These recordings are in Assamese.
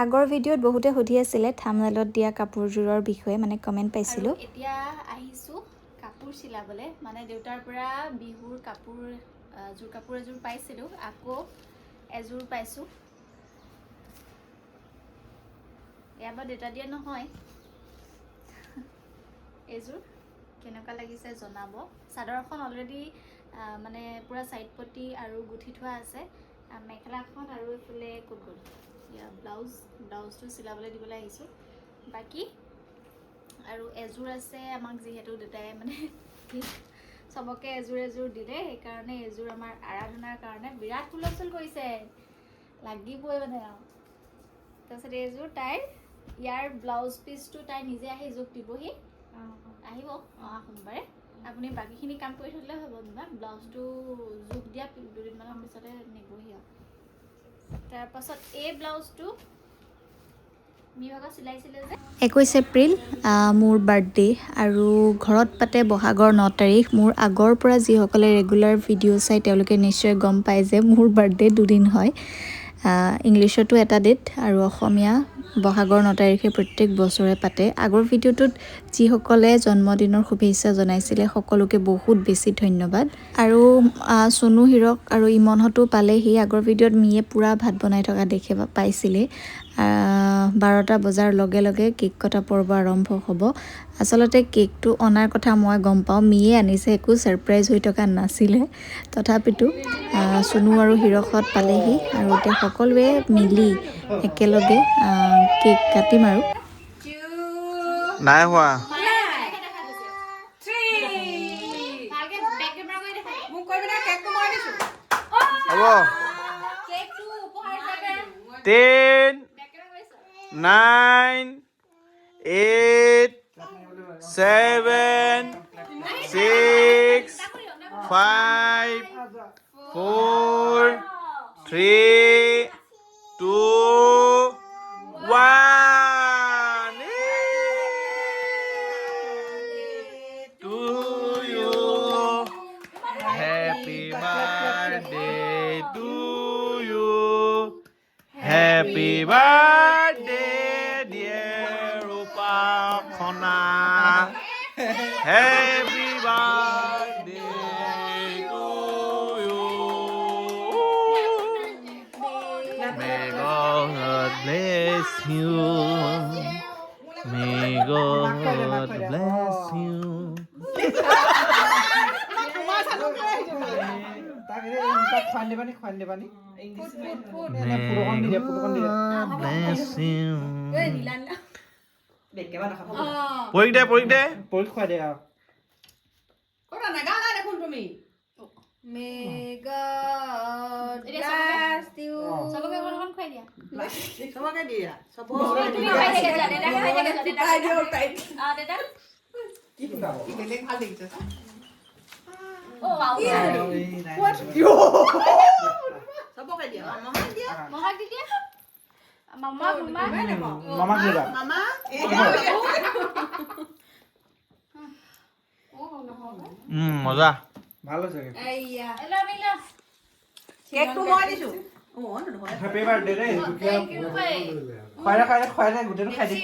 আগৰ ভিডিঅ'ত বহুতে সুধি আছিলে থাম্বনেইলত দিয়া কাপোৰযোৰৰ বিষয়ে মানে কমেন্ট পাইছিলোঁ। এতিয়া আহিছো কাপোৰ চিলাবলে মানে দেউতাৰ পৰা বিহুৰ কাপোৰ জোৰ কাপোৰ এযোৰ পাইছিলো আকৌ এযোৰ পাইছো। ইয়াবা দেউতা দিয়া নহয় এযোৰ কেনেকুৱা লাগিছে জনাব। চাদৰখন অলৰেডি মানে পুৰা সাইড পটি আৰু গুঠি থোৱা আছে। মেখেলাখন আৰু এফালে ক'ত গ'ল ব্লাউজটো চিলাবলৈ দিবলৈ আহিছোঁ। বাকী আৰু এযোৰ আছে আমাক যিহেতু দেউতাই মানে চবকে এযোৰ দিলে সেইকাৰণে এযোৰ আমাৰ আৰাধনাৰ কাৰণে বিৰাট হুলস্থুল কৰিছে লাগিবই মানে আৰু। তাৰপিছত এযোৰ তাইৰ ইয়াৰ ব্লাউজ পিচটো তাই নিজে আহি জোখ দিবহি। আহিব অহা সোমবাৰে। আপুনি বাকীখিনি কাম কৰি থ'লে হ'ব যেনিবা ব্লাউজটো জোখ দিয়া দুদিনমানৰ পিছতে নিবহি আৰু। তাৰপাছত এই ব্লাউজটো মিভাগা চিলাইছিলে যে 21 এপ্ৰিল মোৰ বাৰ্থডে আৰু ঘৰত পাতে বহাগৰ 9 তাৰিখ। মোৰ আগৰ পৰা যিসকলে ৰেগুলাৰ ভিডিঅ' চাই তেওঁলোকে নিশ্চয় গম পায় যে মোৰ বাৰ্থডে দুদিন হয়। ইংলিছতো এটা ডেট আৰু অসমীয়া বহাগৰ 9 তাৰিখে প্ৰত্যেক বছৰে পাতে। আগৰ ভিডিঅ'টোত যিসকলে জন্মদিনৰ শুভেচ্ছা জনাইছিলে সকলোকে বহুত বেছি ধন্যবাদ। আৰু চনু হিৰক আৰু ইমনহঁতো পালেহি। আগৰ ভিডিঅ'ত মিয়ে পুৰা ভাত বনাই থকা দেখি পাইছিলে। 12টা বজাৰ লগে লগে কেক কটা পৰ্ব আৰম্ভ হ'ব। আচলতে কেকটো অনাৰ কথা মই গম পাওঁ, মিয়ে আনিছে, একো ছাৰপ্ৰাইজ হৈ থকা নাছিলে। তথাপিতো চনু আৰু হিৰকহঁত পালেহি আৰু এতিয়া সকলোৱে মিলি একেলগে কেক কাটিম আৰু। নাই হোৱা হ'ব 10 9 8 7 6 5 4 3 2 1 to you. Happy birthday to you. Happy birthday, dear Upakona. Happy birthday to you. May God bless you. May God bless you. মজা ভালো আছে কেকটো মই দিছো হ্যাপি বার্থডে রে খয়রা গুটেটো খাই দি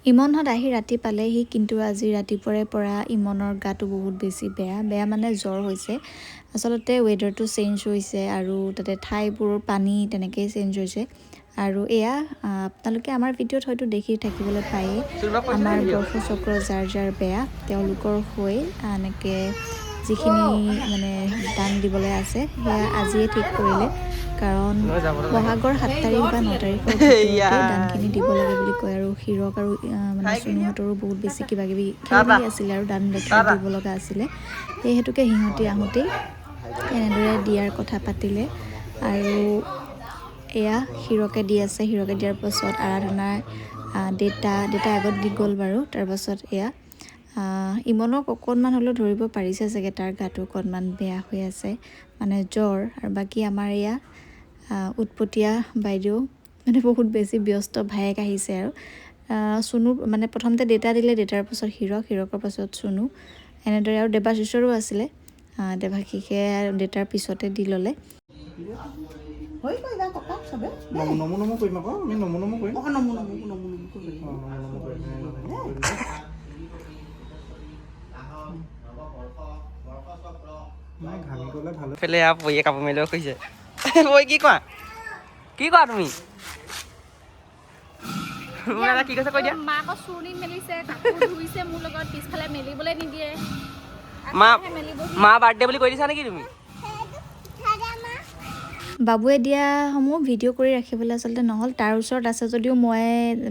ইমনহঁত আহি ৰাতি পালেহি, কিন্তু আজি ৰাতিপুৱাৰে পৰা ইমনৰ গাটো বহুত বেছি বেয়া মানে জ্বৰ হৈছে। আচলতে ৱেডাৰটো চেঞ্জ হৈছে আৰু তাতে ঠাইবোৰ পানী তেনেকেই চেঞ্জ হৈছে। আৰু এয়া আপোনালোকে আমাৰ ভিডিঅ'ত হয়তো দেখি থাকিবলৈ পায়েই। আমাৰ গ্ৰহচক্ৰ যাৰ বেয়া তেওঁলোকৰ হৈ এনেকৈ যিখিনি মানে দান দিবলৈ আছে সেয়া আজিয়ে ঠিক কৰিলে। কাৰণ বহাগৰ 7 তাৰিখ বা 9 তাৰিখৰ ভিতৰতে দানখিনি দিব লাগে বুলি কয়। আৰু হিৰক আৰু মানে চনুহঁতৰো বহুত বেছি কিবা কিবি খেলি আছিলে আৰু দান দক্ষিণা দিব লগা আছিলে। সেই হেতুকে সিহঁতি আহোঁতেই এনেদৰে দিয়াৰ কথা পাতিলে। আৰু এয়া হিৰকে দি আছে। হিৰকে দিয়াৰ পাছত আৰাধনাৰ দেউতা আগত দি গ'ল বাৰু। তাৰপাছত এয়া ইমনক অকণমান হ'লেও ধৰিব পাৰিছে চাগে, তাৰ গাটো অকণমান বেয়া হৈ আছে মানে জ্বৰ। আৰু বাকী আমাৰ এয়া উৎপতীয়া বাইদেউ মানে বহুত বেছি ব্যস্ত ভায়েক আহিছে। আৰু চনু মানে প্ৰথমতে দেউতা দিলে, দেউতাৰ পাছত হিৰকৰ পাছত চনু, এনেদৰে আৰু দেৱাশিষৰো আছিলে। দেৱাশিষে দেউতাৰ পিছতে দি ল'লে। হৈ কৰিবা ককা চবে নমো নমো কৰিম আকৌ আমি নমো নমো কৰিম নমো কৰিবা ঘামি গ'লে ভাল পেলে বহিয়ে কাপোৰ মেলিব খুজিছে বৈ কি কোৱা তুমি কি কৈছে কৈ দিয়া মাকক চুৰণিত মেলিছে কাপোৰ ধুইছে মোৰ লগত পিছফালে মেলিবলৈ নিদিয়ে মা বাৰ্থডে বুলি কৈ দিছা নেকি তুমি বাবুৱে দিয়াসমূহ ভিডিঅ' কৰি ৰাখিবলৈ আচলতে নহ'ল তাৰ ওচৰত আছে যদিও মই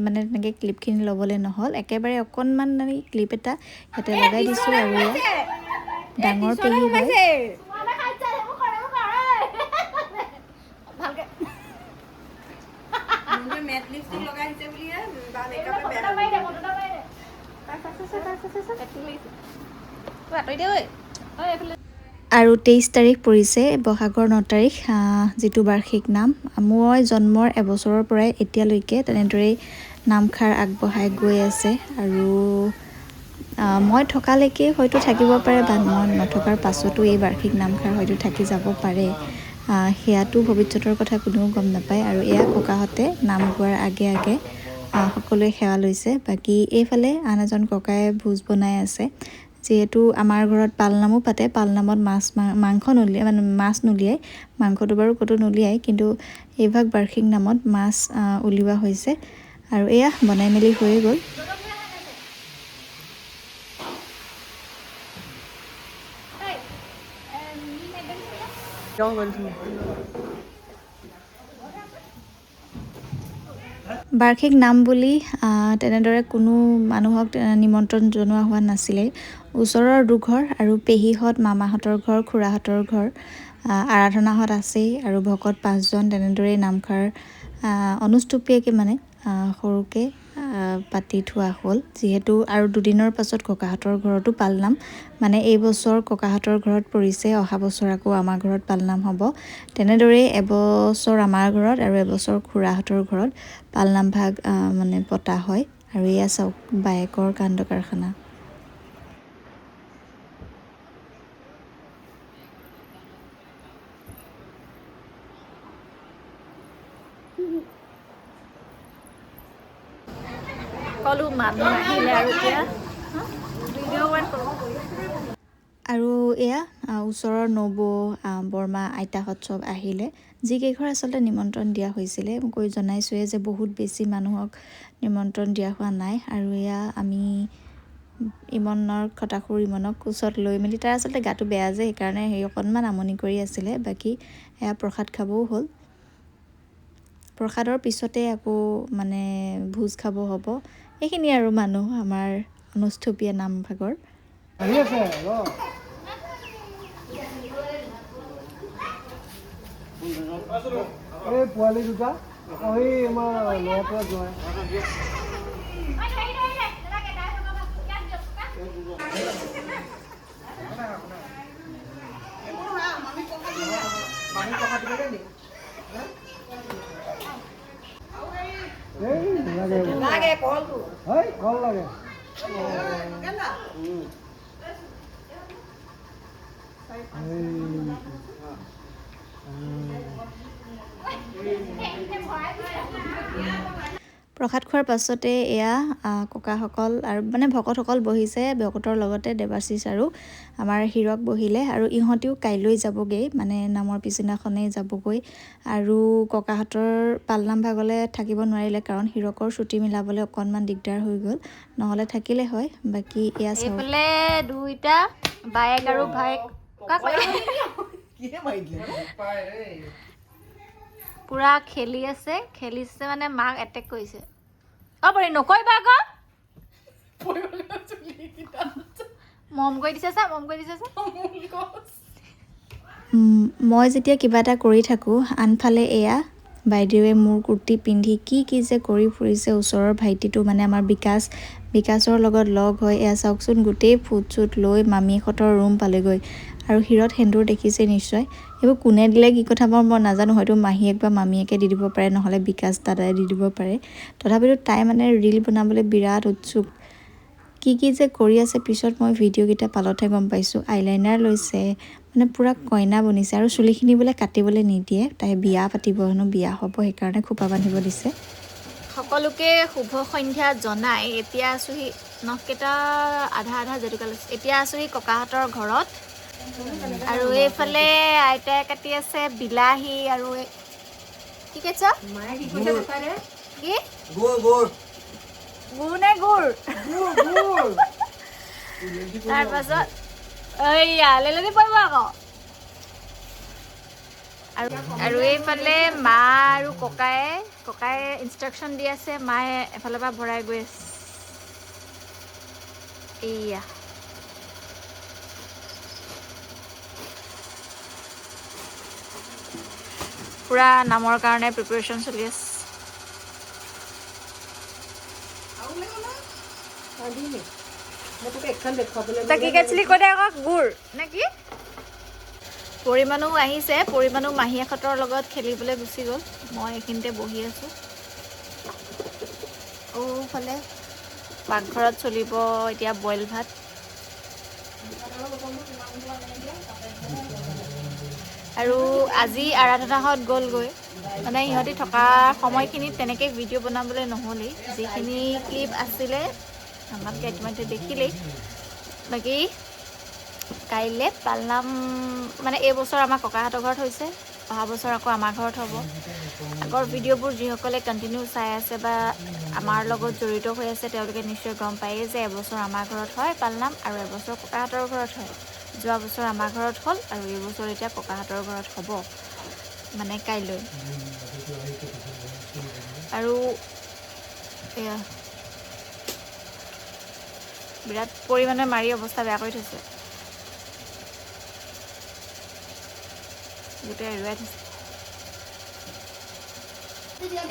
মানে তেনেকৈ ক্লিপখিনি ল'বলৈ নহ'ল একেবাৰে অকণমান মানে ক্লিপ এটা ইয়াতে লগাই দিছোঁ আৰু ডাঙৰ পেহী হয় আৰু 23 তাৰিখ পৰিছে বহাগৰ 9 তাৰিখ যিটো বাৰ্ষিক নাম মই জন্মৰ এবছৰৰ পৰাই এতিয়ালৈকে তেনেদৰেই নামখাৰ আগবঢ়াই গৈ আছে আৰু মই থকালৈকে হয়তো থাকিব পাৰে বা মই নথকাৰ পাছতো এই বাৰ্ষিক নামখাৰ হয়তো থাকি যাব পাৰে সেয়াটো ভৱিষ্যতৰ কথা কোনেও গম নাপায় আৰু এয়া ককাহঁতে নাম গোৱাৰ আগে আগে সকলোৱে সেৱা লৈছে বাকী এইফালে আন এজন ককাই ভোজ বনাই আছে যিহেতু আমাৰ ঘৰত পালনামো পাতে পালনামত মাংস নুলিয়াই মানে মাছ নুলিয়াই মাংসটো বাৰু ক'তো নুলিয়াই কিন্তু এইভাগ বাৰ্ষিক নামত মাছ উলিওৱা হৈছে আৰু এয়া বনাই মেলি হৈয়ে গ'ল বাৰ্ষিক নাম বুলি তেনেদৰে কোনো মানুহক নিমন্ত্ৰণ জনোৱা হোৱা নাছিলে ওচৰৰ দুঘৰ আৰু পেহীহঁত মামাহঁতৰ ঘৰ খুৰাহঁতৰ ঘৰ আৰাধনাহঁত আছেই আৰু ভকত 5জন তেনেদৰেই নামখাৰ অনুষ্টুপীয়াকৈ মানে সৰুকৈ পাতি থোৱা হ'ল যিহেতু আৰু দুদিনৰ পাছত ককাহঁতৰ ঘৰতো পালনাম মানে এই বছৰ ককাহঁতৰ ঘৰত পৰিছে অহা বছৰ আকৌ আমাৰ ঘৰত পালনাম হ'ব তেনেদৰেই এবছৰ আমাৰ ঘৰত আৰু এবছৰ খুৰাহঁতৰ ঘৰত পালনাম ভাগ মানে পতা হয় আৰু এয়া চাওক বায়েকৰ কাণ্ড কাৰখানা সকলো মানুহ আহিলে আৰু এতিয়া ভিডিঅ' আৰু এয়া ওচৰৰ নবৌ বৰমা আইতাহঁত চব আহিলে যিকেইঘৰ আচলতে নিমন্ত্ৰণ দিয়া হৈছিলে মই কৈ জনাইছোঁৱে যে বহুত বেছি মানুহক নিমন্ত্ৰণ দিয়া হোৱা নাই আৰু এয়া আমি ইমনৰ খটাখুৰ ইমনক কোচত লৈ মেলি তাৰ আচলতে গাটো বেয়া যে সেইকাৰণে সেই অকণমান আমনি কৰি আছিলে বাকী এয়া প্ৰসাদ খাবও হ'ল প্ৰসাদৰ পিছতে আকৌ মানে ভোজ খাব হ'ব এইখিনি আৰু মানুহ আমাৰ অনুষ্ঠুপীয়া নামভাগৰ আহি আছে এই পোৱালি দুটা এই আমাৰ ল'ৰাটোৱে যোৱাই লাগে কলটো কল লাগে প্ৰসাদ খোৱাৰ পাছতে এয়া ককাসকল আৰু মানে ভকতসকল বহিছে ভকতৰ লগতে দেৱাশিষ আৰু আমাৰ হীৰক বহিলে আৰু ইহঁতেও কাইলৈ যাবগৈ মানে নামৰ পিছদিনাখনেই যাবগৈ আৰু ককাহঁতৰ পালনাম ভাগলৈ থাকিব নোৱাৰিলে কাৰণ হীৰকৰ ছুটি মিলাবলৈ অকণমান দিগদাৰ হৈ গ'ল নহ'লে থাকিলে হয় বাকী এয়া চাওক এইফালে দুইটা বায়েক আৰু ভায়েক পুৰা খেলিছে মানে মাক এটেক কৰিছে পৰি নকৰিবা আকৌ মৰম কৰি দিছে চা মই যেতিয়া কিবা এটা কৰি থাকোঁ আনফালে এয়া বাইদেৱে মোৰ কুৰ্তি পিন্ধি কি যে কৰি ফুৰিছে ওচৰৰ ভাইটিটো মানে আমাৰ বিকাশৰ লগত লগ হৈ এয়া চাওকচোন গোটেই ফুট চুট লৈ মামীহঁতৰ ৰুম পালেগৈ আৰু হীৰত সেন্দুৰ দেখিছে নিশ্চয় এইবোৰ কোনে দিলে কি কথা মই নাজানো হয়তো মাহীয়েক বা মামীয়েকে দি দিব পাৰে নহ'লে বিকাশ দাদাই দি দিব পাৰে তথাপিতো তাই মানে ৰীল বনাবলৈ বিৰাট উৎসুক কি যে কৰি আছে পিছত মই ভিডিঅ'কেইটা পালতহে গম পাইছোঁ আইলাইনাৰ লৈছে মানে পূৰা কইনা বনিছে আৰু চুলিখিনি বোলে কাটিবলৈ নিদিয়ে তাই বিয়া পাতিব হেনো বিয়া হ'ব সেইকাৰণে খোপা বান্ধিব দিছে সকলোকে শুভ সন্ধ্যা জনাই এতিয়া আছোহি নখকেইটা আধা জেতুকা লৈছে এতিয়া আছোহি ককাহঁতৰ ঘৰত আৰু এইফালে আইতাই কাটি আছে বিলাহী আৰু কি কৈছ কি গুৰ নে গুৰ তাৰপাছত এইয়া লেলনি পৰিব আকৌ আৰু এইফালে মা আৰু ককায়ে ইনষ্ট্ৰাকশ্যন দি আছে মায়ে এফালৰ পৰা ভৰাই গৈ আছে এইয়া পুৰা নামৰ কাৰণে প্ৰিপাৰেশ্যন চলি আছে তই কি কৈছিলি কৈ দে আকৌ গুৰ নে কি পৰিমাণো আহিছে পৰিমাণো মাহীয়েকহঁতৰ লগত খেলিবলৈ গুচি গ'ল মই এইখিনিতে বহি আছোঁ ফালে পাকঘৰত চলিব এতিয়া বইল ভাত আৰু আজি আৰাধনাহঁত গ'লগৈ মানে সিহঁতি থকা সময়খিনিত তেনেকৈ ভিডিঅ' বনাবলৈ নহ'লেই যিখিনি ক্লিপ আছিলে আমাতকৈ ইতিমধ্যে দেখিলেই বাকী কাইলৈ পালনাম মানে এই বছৰ আমাৰ ককাহঁতৰ ঘৰত হৈছে অহা বছৰ আকৌ আমাৰ ঘৰত হ'ব আগৰ ভিডিঅ'বোৰ যিসকলে কণ্টিনিউ চাই আছে বা আমাৰ লগত জড়িত হৈ আছে তেওঁলোকে নিশ্চয় গম পায়েই যে এবছৰ আমাৰ ঘৰত হয় পালনাম আৰু এবছৰ ককাহঁতৰ ঘৰত হয় যোৱা বছৰ আমাৰ ঘৰত হ'ল আৰু এইবছৰ এতিয়া ককাহঁতৰ ঘৰত হ'ব মানে কাইলৈ আৰু এয়া বিৰাট পৰিমাণে মাৰি অৱস্থা বেয়া কৰি থৈছে গোটেই এৰুৱাই থৈছে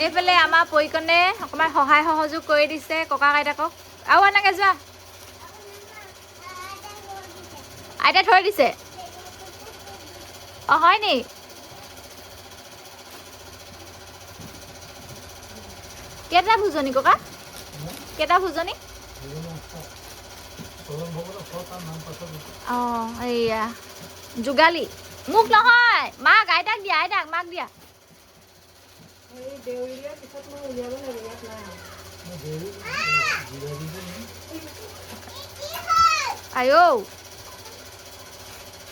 এইফালে আমাৰ পৰিকণে অকণমান সহায় সহযোগ কৰি দিছে ককা আইতাকক আৰু এনেকৈ যোৱা আইতাই থৈ দিছে অঁ হয় নি কেইটা ভোজনী ককা কেইটা ভোজনী অঁ এইয়া যোগালী মোক নহয় মাক আইতাক দিয়া মাক দিয়া আইঔ